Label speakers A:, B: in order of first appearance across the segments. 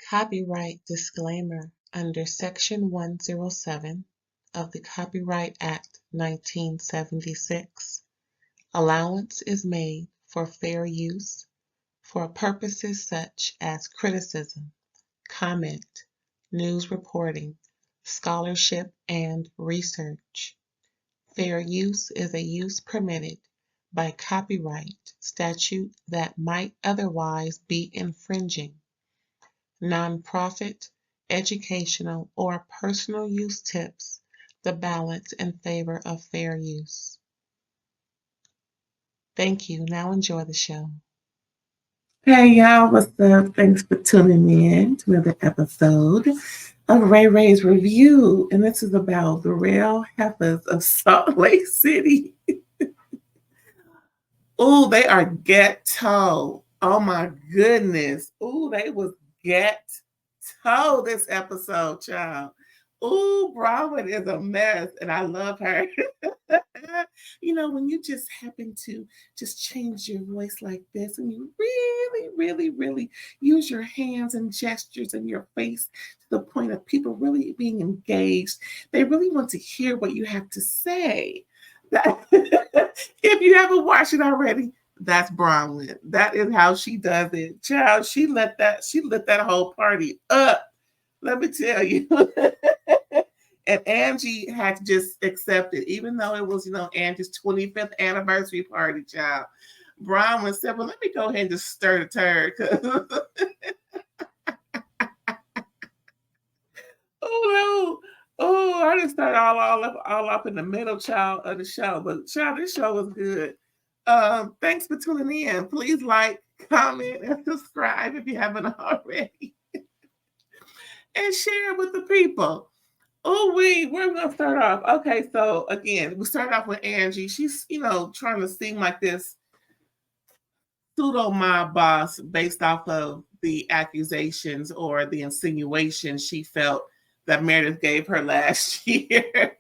A: Copyright disclaimer under Section 107 of the Copyright Act 1976. Allowance is made for fair use for purposes such as criticism, comment, news reporting, scholarship, and research. Fair use is a use permitted by copyright statute that might otherwise be infringing. Nonprofit, educational, or personal use tips the balance in favor of fair use. Thank you. Now enjoy the show.
B: Hey y'all, what's up? Thanks for tuning in to another episode of RAERAEs Review. And this is about the real heifers of Salt Lake City. Oh, they are ghetto. Oh my goodness. Oh, they was ghetto this episode, child. Oh, Bronwyn is a mess, and I love her. You know, when you just happen to just change your voice like this, and you really use your hands and gestures and your face to the point of people really being engaged, they really want to hear what you have to say. If you haven't watched it already, that's Bronwyn. That is how she does it. Child, she lit that whole party up. Let me tell you. And Angie had to just accept it, even though it was, Angie's 25th anniversary party, child. Bronwyn said, well, let me go ahead and just stir the turd. Oh, no. Oh, I just started all up in the middle, child, of the show. But, child, this show was good. Thanks for tuning in. Please like, comment, and subscribe if you haven't already. And share with the people. Oh, we're going to start off. Okay, so again, we start off with Angie. She's, trying to seem like this pseudo mob boss based off of the accusations or the insinuations she felt that Meredith gave her last year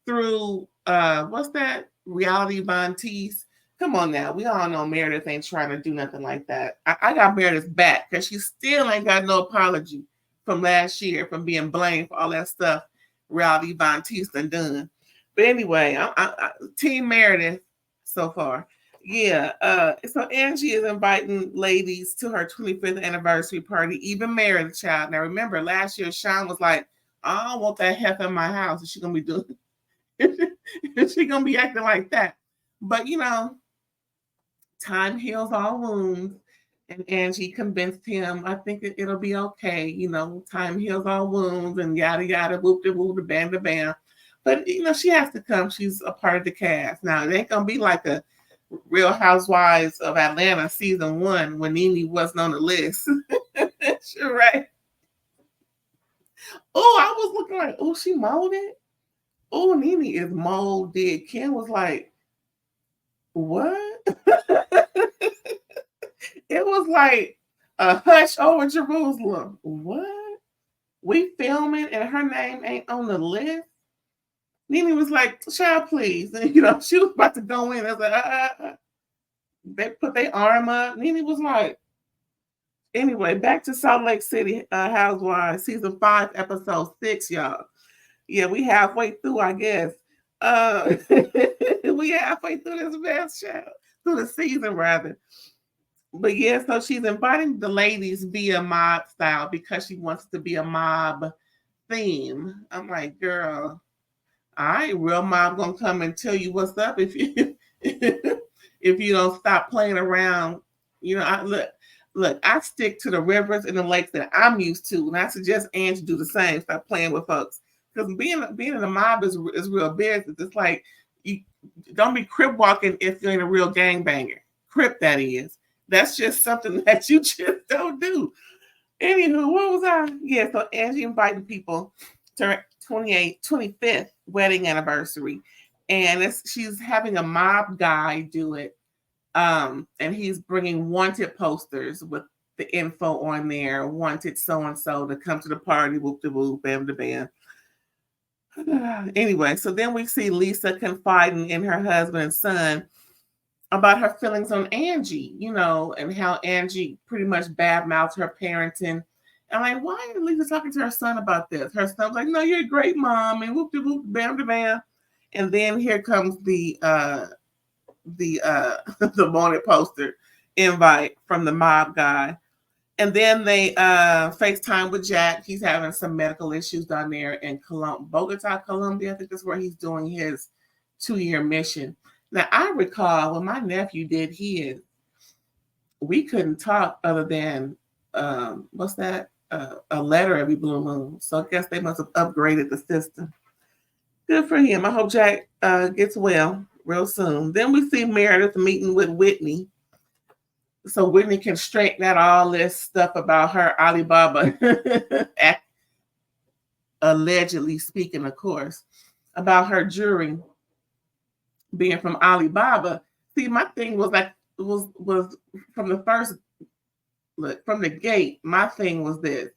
B: through, what's that? Reality Von Teese. Come on now. We all know Meredith ain't trying to do nothing like that. I got Meredith back because she still ain't got no apology from last year from being blamed for all that stuff Reality Von Teese done. But anyway, I Team Meredith so far. Yeah. So Angie is inviting ladies to her 25th anniversary party, even Meredith, child. Now remember, last year Sean was like, I don't want that heifer in my house. Is she gonna be doing? Is she gonna be acting like that? But time heals all wounds. And Angie convinced him, I think it'll be okay. Time heals all wounds and yada, yada, whoop, de whoop, bam, da bam. But, she has to come. She's a part of the cast. Now, it ain't going to be like a Real Housewives of Atlanta season 1 when Nene wasn't on the list. Sure, right? Oh, I was looking like, oh, she molded? Oh, Nene is molded. Ken was like, what? It was like a hush over Jerusalem. What? We filming and her name ain't on the list? Nene was like, child, please. And, she was about to go in. I was like, They put their arm up. Nene was like, anyway, back to Salt Lake City Housewives, season 5, episode 6, y'all. Yeah, we halfway through, I guess. We halfway through this mess, child. Through the season, rather. But yeah, so she's inviting the ladies via mob style because she wants to be a mob theme. I'm like, girl, I ain't real mob gonna come and tell you what's up if you if you don't stop playing around. Look, I stick to the rivers and the lakes that I'm used to, and I suggest Angie do the same. Stop playing with folks because being in a mob is real business. It's like you don't be crib walking if you ain't a real gangbanger. Crip, that is. That's just something that you just don't do. Anywho, what was I? Yeah, so Angie invited people to her 25th wedding anniversary. And she's having a mob guy do it. And he's bringing wanted posters with the info on there. Wanted so-and-so to come to the party. Whoop-de-whoop, bam-de-bam. Anyway, so then we see Lisa confiding in her husband and son about her feelings on Angie, and how Angie pretty much badmouthed her parenting. I'm like, why is Lisa talking to her son about this? Her son's like, no, you're a great mom, and whoop de whoop, bam de bam. And then here comes the the wanted poster invite from the mob guy. And then they FaceTime with Jack. He's having some medical issues down there in Bogota, Colombia. I think that's where he's doing his 2-year mission. Now, I recall when my nephew did his, we couldn't talk other than, what's that? A letter every blue moon. So I guess they must have upgraded the system. Good for him. I hope Jack gets well real soon. Then we see Meredith meeting with Whitney. So Whitney can straighten out all this stuff about her Alibaba, allegedly speaking, of course, about her jewelry being from Alibaba. See, my thing was like was from the first look from the gate. My thing was this: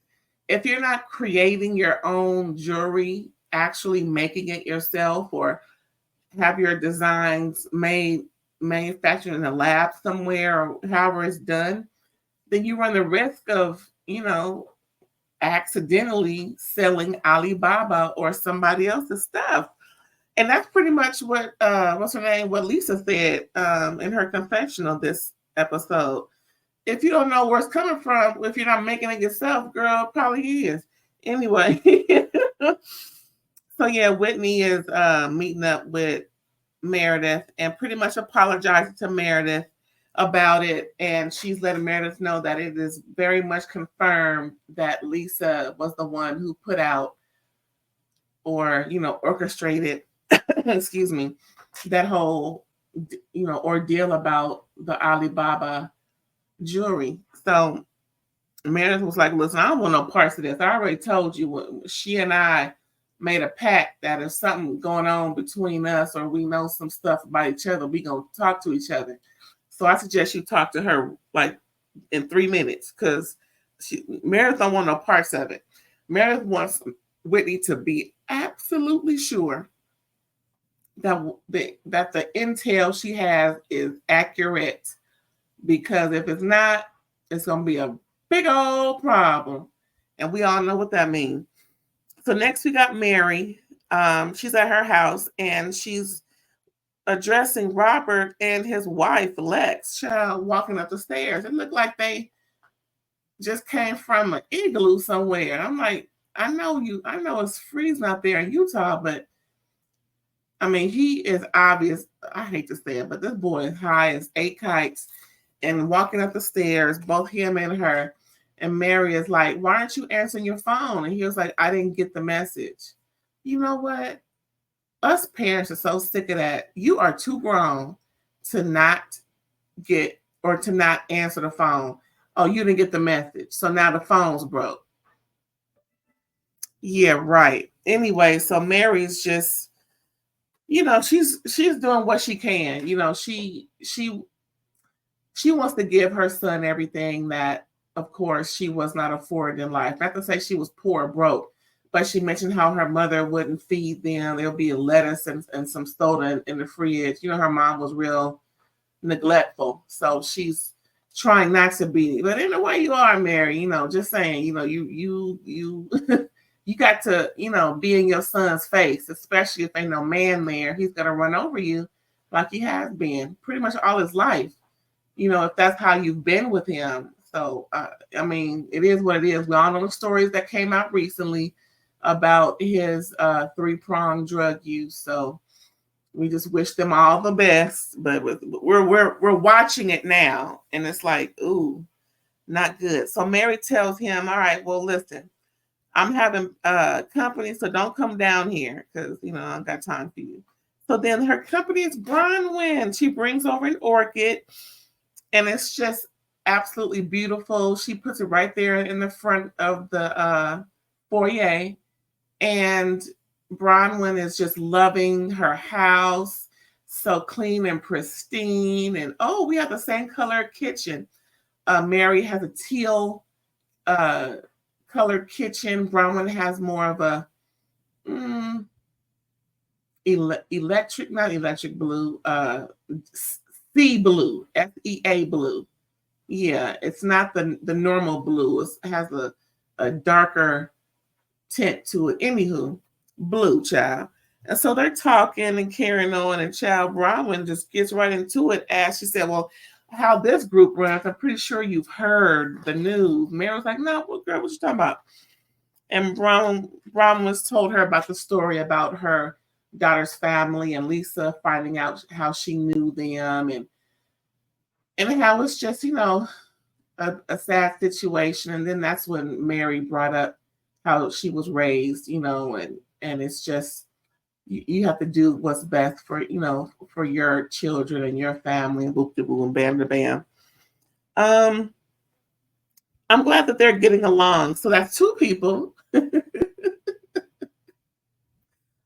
B: if you're not creating your own jewelry, actually making it yourself, or have your designs manufactured in a lab somewhere, or however it's done, then you run the risk of, accidentally selling Alibaba or somebody else's stuff. And that's pretty much what what Lisa said in her confessional this episode. If you don't know where it's coming from, if you're not making it yourself, girl, it probably is. Anyway, so yeah, Whitney is meeting up with Meredith and pretty much apologizing to Meredith about it. And she's letting Meredith know that it is very much confirmed that Lisa was the one who put out or, orchestrated, excuse me, that whole, ordeal about the Alibaba jewelry. So Meredith was like, listen, I don't want no parts of this. I already told you what she and I made a pact that if something going on between us or we know some stuff about each other, we gonna talk to each other. So I suggest you talk to her like in 3 minutes, because Meredith don't want no parts of it. Meredith wants Whitney to be absolutely sure that the intel she has is accurate, because if it's not, it's gonna be a big old problem, and we all know what that means. So next we got Mary. She's at her house and she's addressing Robert and his wife Lex, child, walking up the stairs. It looked like they just came from an igloo somewhere. I'm like, I know it's freezing out there in Utah, but I mean, he is obvious. I hate to say it, but this boy is high as 8 kites and walking up the stairs, both him and her. And Mary is like, why aren't you answering your phone? And he was like, I didn't get the message. You know what? Us parents are so sick of that. You are too grown to not get or to not answer the phone. Oh, you didn't get the message. So now the phone's broke. Yeah, right. Anyway, so Mary's just, she's doing what she can. She wants to give her son everything that, of course, she was not afforded in life. Not to say she was poor or broke, but she mentioned how her mother wouldn't feed them. There'll be a lettuce and some soda in the fridge. Her mom was real neglectful. So she's trying not to be. But in a way you are, Mary, just saying, you you got to, be in your son's face, especially if ain't no man there. He's going to run over you like he has been pretty much all his life. If that's how you've been with him. So, I mean, it is what it is. We all know the stories that came out recently about his 3-pronged drug use. So we just wish them all the best. But we're watching it now, and it's like, ooh, not good. So Mary tells him, all right, well, listen, I'm having company, so don't come down here because, I don't got time for you. So then her company is Bronwyn. She brings over an orchid. And it's just absolutely beautiful. She puts it right there in the front of the foyer. And Bronwyn is just loving her house. So clean and pristine. And, we have the same color kitchen. Mary has a teal colored kitchen. Bronwyn has more of a not electric blue, sea blue, SEA blue. Yeah, it's not the normal blue. It has a darker tint to it. Anywho, blue, child. And so they're talking and carrying on, and child Bronwyn just gets right into it as she said, well, how this group runs, I'm pretty sure you've heard the news. Mary was like, no, well, girl, what you talking about? And Bronwyn was told her about the story about her daughter's family and Lisa finding out how she knew them, and how it's just, a sad situation. And then that's when Mary brought up how she was raised, and it's just, you have to do what's best for, for your children and your family, and boop de boo and bam de bam. I'm glad that they're getting along. So that's two people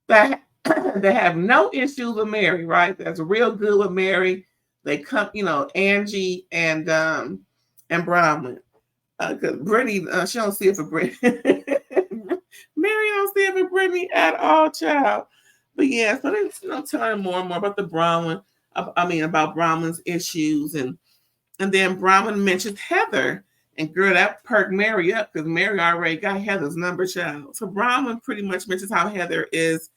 B: that that have no issues with Mary, right? That's real good with Mary. They come, Angie and Bronwyn. Because Brittany, she don't see it for Brittany. Mary don't see it for Brittany at all, child. But yeah, so they're telling more and more about the Bronwyn. About Bronwyn's issues, and then Bronwyn mentions Heather, and girl, that perked Mary up because Mary already got Heather's number, child. So Bronwyn pretty much mentions how Heather is,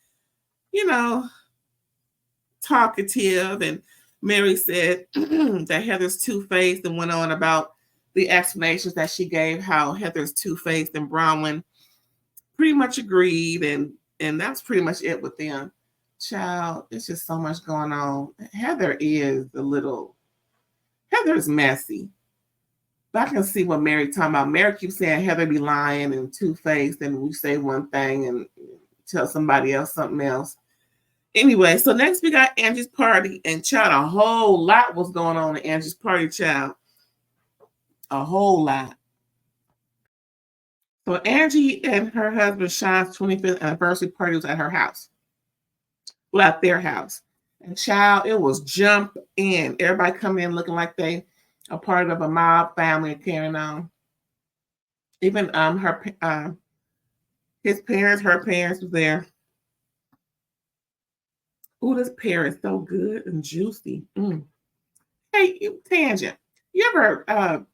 B: talkative, and Mary said that Heather's two-faced, and went on about the explanations that she gave how Heather's two-faced, and Bronwyn pretty much agreed, and that's pretty much it with them. Child, it's just so much going on. Heather is messy. But I can see what Mary talking about. Mary keeps saying Heather be lying and two-faced, and we say one thing and tell somebody else something else. Anyway, so next we got Angie's party, and child, a whole lot was going on at Angie's party, child. A whole lot. So Angie and her husband Sean's 25th anniversary party was at her house. Well, at their house. And child, it was jump in. Everybody coming in looking like they a part of a mob family and carrying on. Even his parents, her parents was there. Ooh, this pear is so good and juicy. Hey, Tangent, you ever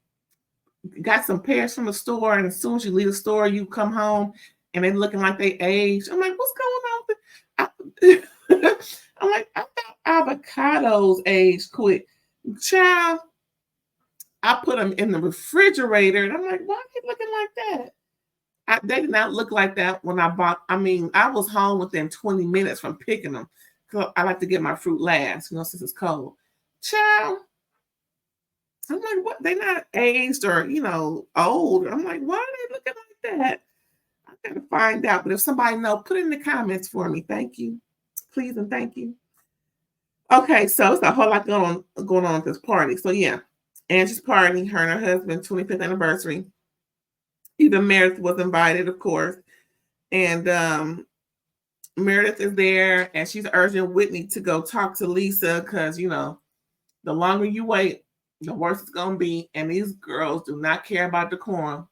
B: got some pears from the store, and as soon as you leave the store, you come home and they're looking like they aged? I'm like, what's going on? I'm like, I thought avocados age quick. Child, I put them in the refrigerator, and I'm like, why are they looking like that? They did not look like that when I bought. I was home within 20 minutes from picking them. Because I like to get my fruit last, since it's cold. Child, I'm like, what? They're not aged or, old. I'm like, why are they looking like that? I gotta find out. But if somebody knows, put it in the comments for me. Thank you. Please and thank you. Okay, so it's a whole lot going on at this party. So yeah, Angie's party, her and her husband, 25th anniversary. Even Meredith was invited, of course. And Meredith is there, and she's urging Whitney to go talk to Lisa because, the longer you wait, the worse it's going to be. And these girls do not care about decorum.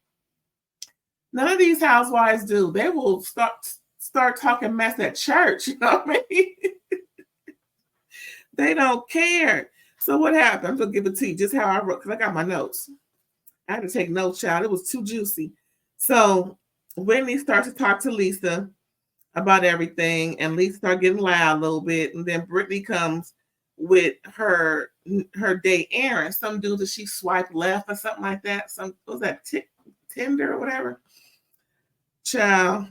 B: None of these housewives do. They will start talking mess at church. You know what I mean? They don't care. So what happened? I'm going to give it to you just how I wrote, because I got my notes. I had to take notes, child. It was too juicy. So Whitney starts to talk to Lisa about everything, and Lisa started getting loud a little bit, and then Brittany comes with her date Aaron, some dude that she swiped left or something like that. What was that, Tinder or whatever? Child,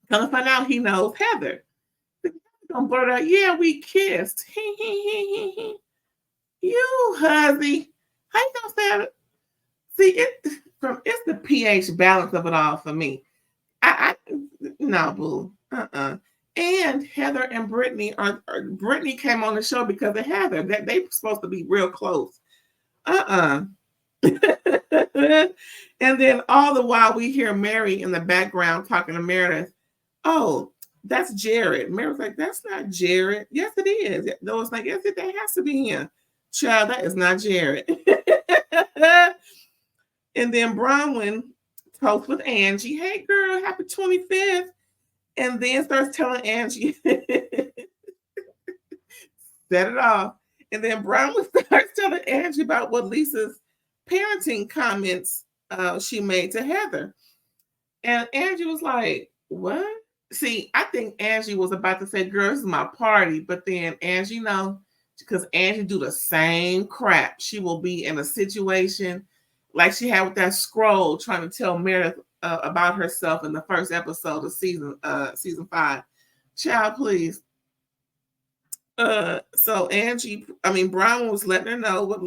B: come to find out he knows Heather. Gonna blurt out, yeah, we kissed. You huzzy, how you gonna say it? See, it's the pH balance of it all for me. No, boo. And Heather and Brittany Brittany came on the show because of Heather. That they were supposed to be real close. And then all the while we hear Mary in the background talking to Meredith. Oh, that's Jared. Meredith's like, that's not Jared. Yes, it is. No, it's like, yes, that has to be him. Child, that is not Jared. And then Bronwyn talks with Angie. Hey, girl, happy 25th. And then starts telling Angie, set it off. And then Bronwyn starts telling Angie about what Lisa's parenting comments she made to Heather. And Angie was like, what? See, I think Angie was about to say, girl, this is my party. But then Angie, no, because Angie do the same crap. She will be in a situation like she had with that scroll trying to tell Meredith about herself in the first episode of season 5. Child, please. So Brown was letting her know what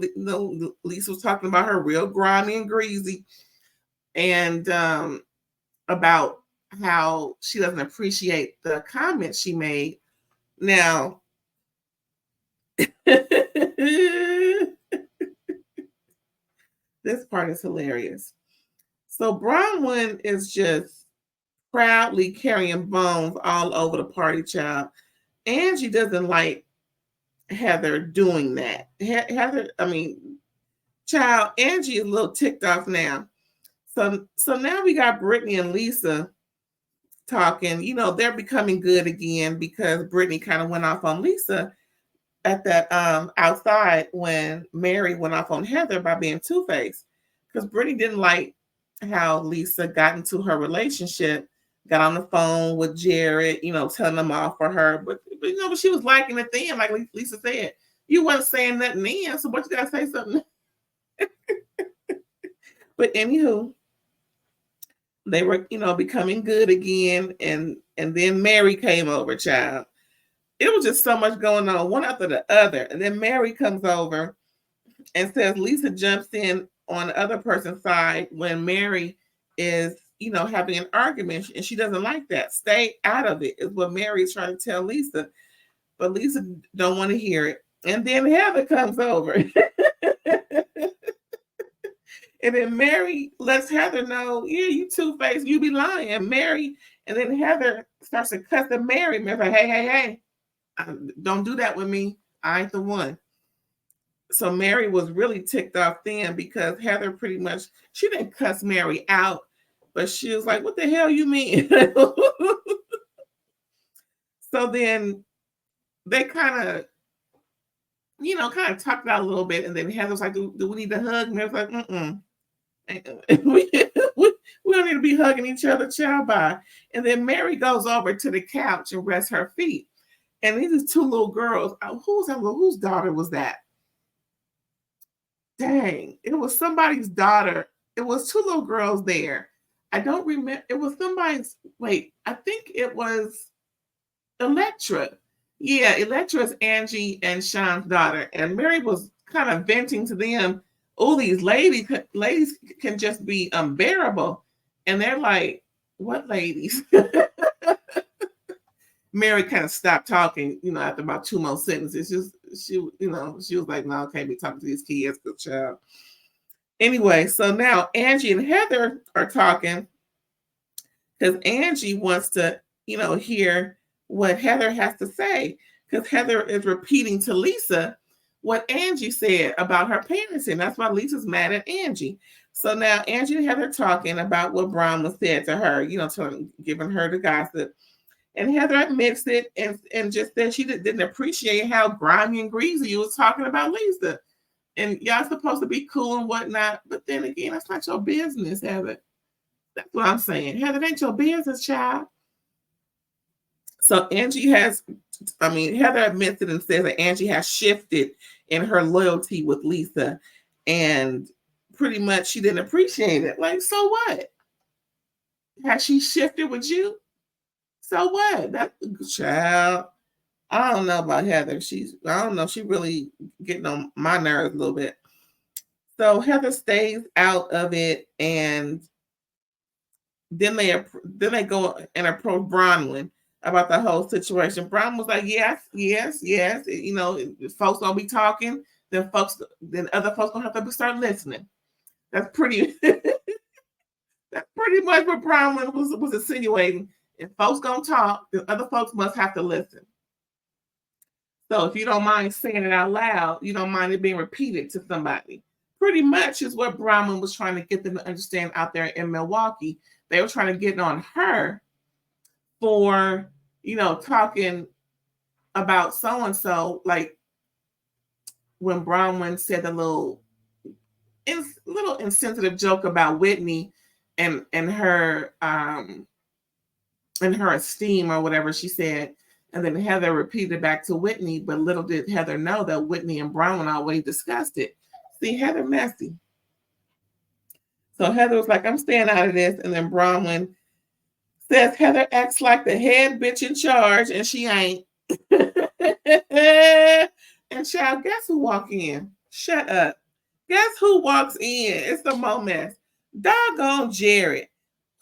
B: Lisa was talking about, her real grimy and greasy, and about how she doesn't appreciate the comments she made. Now, this part is hilarious. So Bronwyn is just proudly carrying bones all over the party, child. Angie doesn't like Heather doing that. Child, Angie is a little ticked off now. So now we got Brittany and Lisa talking. You know, they're becoming good again because Brittany kind of went off on Lisa at that outside when Mary went off on Heather by being two-faced. Because Brittany didn't like how Lisa got into her relationship, got on the phone with Jared, you know, telling them off for her. But she was liking it then, like Lisa said. You wasn't saying nothing then, so what you gotta say something? But anywho, they were, becoming good again, and then Mary came over, child. It was just so much going on, one after the other. And then Mary comes over and says Lisa jumps in on the other person's side when Mary is, having an argument, and she doesn't like that. Stay out of it is what Mary is trying to tell Lisa. But Lisa don't want to hear it. And then Heather comes over. And then Mary lets Heather know, yeah, you two-faced, you be lying, Mary. And then Heather starts to cuss at Mary. Mary's like, hey, don't do that with me. I ain't the one. So Mary was really ticked off then because Heather pretty much, she didn't cuss Mary out, but she was like, what the hell you mean? So then they kind of talked it out a little bit. And then Heather's like, do we need to hug? And Mary's like, we don't need to be hugging each other, child, bye. And then Mary goes over to the couch and rests her feet. And these are two little girls. Whose daughter was that? Dang, it was somebody's daughter. It was two little girls there. I don't remember. It was somebody's, I think it was Electra. Yeah, Electra is Angie and Sean's daughter. And Mary was kind of venting to them, oh, these ladies can just be unbearable. And they're like, what ladies? Mary kind of stopped talking, after about 2 more sentences. She was like, no, I can't be talking to these kids, good child. Anyway, so now Angie and Heather are talking because Angie wants to, hear what Heather has to say, because Heather is repeating to Lisa what Angie said about her parenting. That's why Lisa's mad at Angie. So now Angie and Heather talking about what Bronwyn said to her, giving her the gossip. And Heather admits it and just said she didn't appreciate how grimy and greasy you was talking about Lisa. And y'all supposed to be cool and whatnot. But then again, that's not your business, Heather. That's what I'm saying. Heather, it ain't your business, child. So Heather admits it and says that Angie has shifted in her loyalty with Lisa. And pretty much she didn't appreciate it. Like, so what? Has she shifted with you? So what? That child, I don't know about Heather. She really getting on my nerves a little bit. So Heather stays out of it, and then they go and approach Bronwyn about the whole situation. Bronwyn was like, yes. If folks don't be talking, then other folks gonna have to start listening. That's pretty. That's pretty much what Bronwyn was insinuating. If folks gonna talk, then other folks must have to listen. So if you don't mind saying it out loud, you don't mind it being repeated to somebody. Pretty much is what Bronwyn was trying to get them to understand out there in Milwaukee. They were trying to get on her for, talking about so-and-so, like when Bronwyn said the little insensitive joke about Whitney and her and her esteem or whatever she said. And then Heather repeated back to Whitney, but little did Heather know that Whitney and Bronwyn always discussed it. See, Heather messy. So Heather was like, I'm staying out of this. And then Bronwyn says Heather acts like the head bitch in charge, and she ain't. And child, guess who walked in? Shut up. Guess who walks in? It's the Mo mess. Doggone Jared.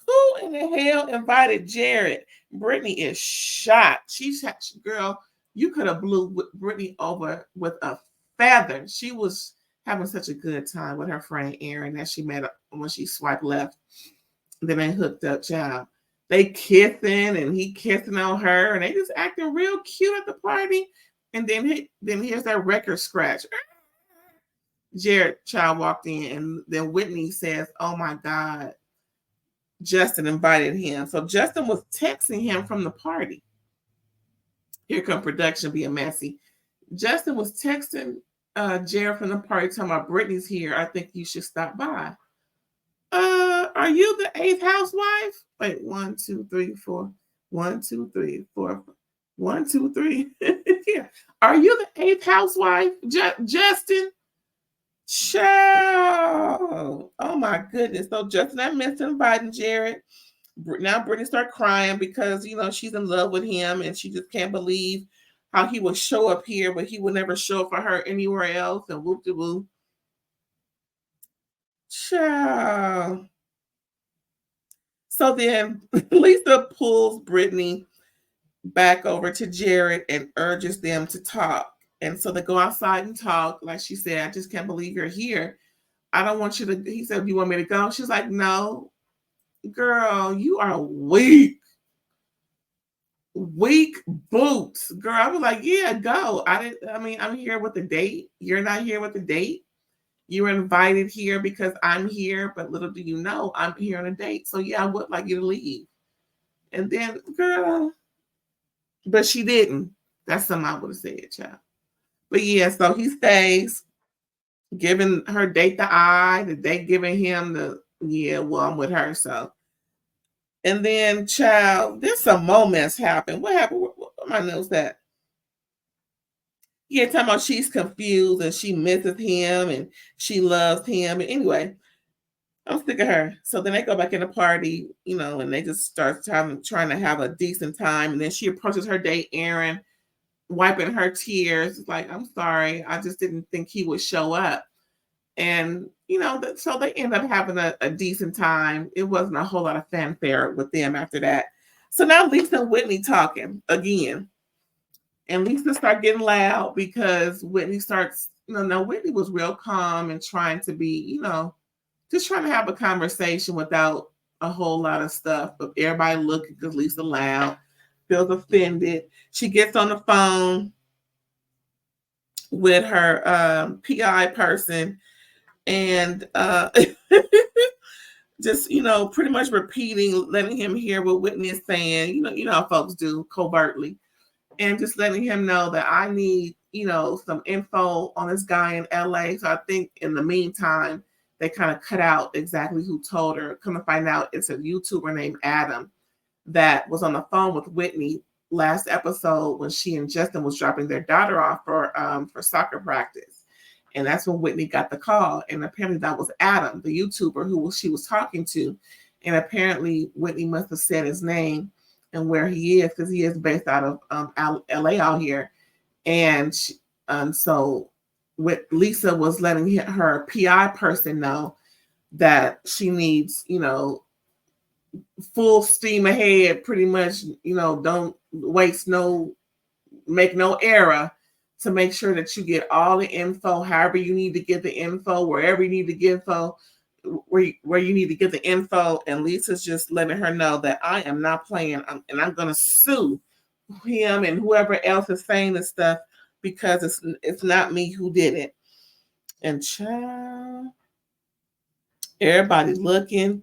B: Who in the hell invited Jared? Brittany is shot. She's girl. You could have blew Brittany over with a feather. She was having such a good time with her friend Erin that she met when she swiped left. Then they hooked up, child. They kissing and he kissing on her, and they just acting real cute at the party. And then here's that record scratch. Jared child walked in, and then Whitney says, "Oh my God, Justin invited him." So Justin was texting him from the party. Here come production being messy. Justin was texting Jared from the party, talking about Brittany's here. I think you should stop by. Are you the 8th housewife? Wait, 1, 2, 3, 4. 1, 2, 3, 4. 1, 2, 3. Yeah. Are you the 8th housewife, Justin? Child. Oh my goodness. So Justin, I missed inviting Jared. Now Brittany start crying because she's in love with him and she just can't believe how he would show up here, but he would never show up for her anywhere else. And whoop de whoop. Child. So then Lisa pulls Brittany back over to Jared and urges them to talk. And so they go outside and talk. Like she said, I just can't believe you're here. I don't want you to, he said, you want me to go? She's like, no, girl, you are weak. Weak boots. Girl, I was like, yeah, go. I'm here with the date. You're not here with the date. You were invited here because I'm here, but little do you know, I'm here on a date. So yeah, I would like you to leave. And then, girl, but she didn't. That's something I would have said, child. But yeah, so he stays, giving her date the eye, the date giving him the, yeah, well, I'm with her, so. And then, child, there's some moments happen. What happened? What my notes that? Yeah, talking about she's confused and she misses him and she loves him. And anyway, I'm sick of her. So then they go back in the party, and they just start trying to have a decent time. And then she approaches her date, Erin, wiping her tears. It's like, I'm sorry, I just didn't think he would show up. And, so they end up having a decent time. It wasn't a whole lot of fanfare with them after that. So now Lisa and Whitney talking again. And Lisa started getting loud because Whitney starts, now Whitney was real calm and trying to be, just trying to have a conversation without a whole lot of stuff. But everybody looking because Lisa loud, feels offended. She gets on the phone with her PI person and just, pretty much repeating, letting him hear what Whitney is saying. You know how folks do covertly. And just letting him know that I need, some info on this guy in LA. So I think in the meantime, they kind of cut out exactly who told her. Come to find out, it's a YouTuber named Adam that was on the phone with Whitney last episode when she and Justin was dropping their daughter off for soccer practice. And that's when Whitney got the call. And apparently that was Adam, the YouTuber who she was talking to. And apparently Whitney must have said his name and where he is, because he is based out of LA out here. And so Lisa was letting her PI person know that she needs, full steam ahead, pretty much, don't make no error to make sure that you get all the info, however you need to get the info, wherever you need to get info, where you need to get the info. And Lisa's just letting her know that I am not playing, and I'm going to sue him and whoever else is saying this stuff because it's not me who did it. And child, everybody's looking.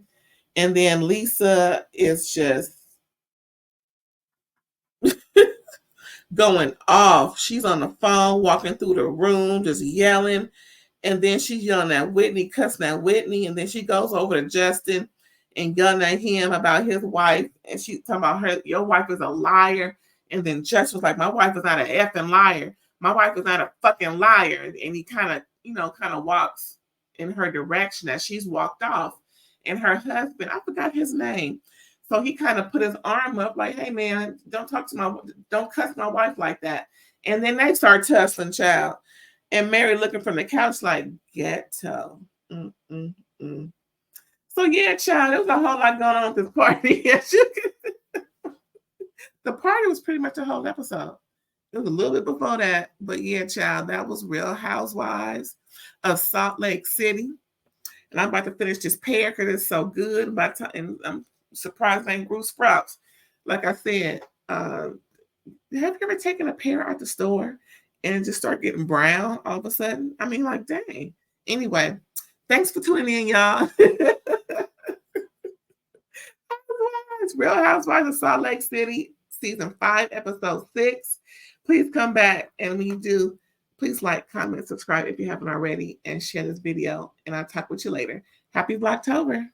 B: And then Lisa is just going off. She's on the phone, walking through the room, just yelling. And then she's yelling at Whitney, cussing at Whitney. And then she goes over to Justin and yelling at him about his wife. And she's talking about her, your wife is a liar. And then Justin was like, my wife is not an effing liar. My wife is not a fucking liar. And he kind of walks in her direction as she's walked off. And her husband, I forgot his name. So he kind of put his arm up like, hey man, don't cuss my wife like that. And then they start tussling, child. And Mary looking from the couch like, ghetto. So yeah, child, there was a whole lot going on with this party. The party was pretty much a whole episode. It was a little bit before that, but yeah, child, that was Real Housewives of Salt Lake City. And I'm about to finish this pear because it's so good. And I'm surprised I ain't grew sprouts. Like I said, have you ever taken a pear out the store and just start getting brown all of a sudden? I mean, like, dang. Anyway, thanks for tuning in, y'all. Real Housewives of Salt Lake City, season 5, episode 6. Please come back, and when you do, please like, comment, subscribe if you haven't already, and share this video. And I'll talk with you later. Happy Blacktober.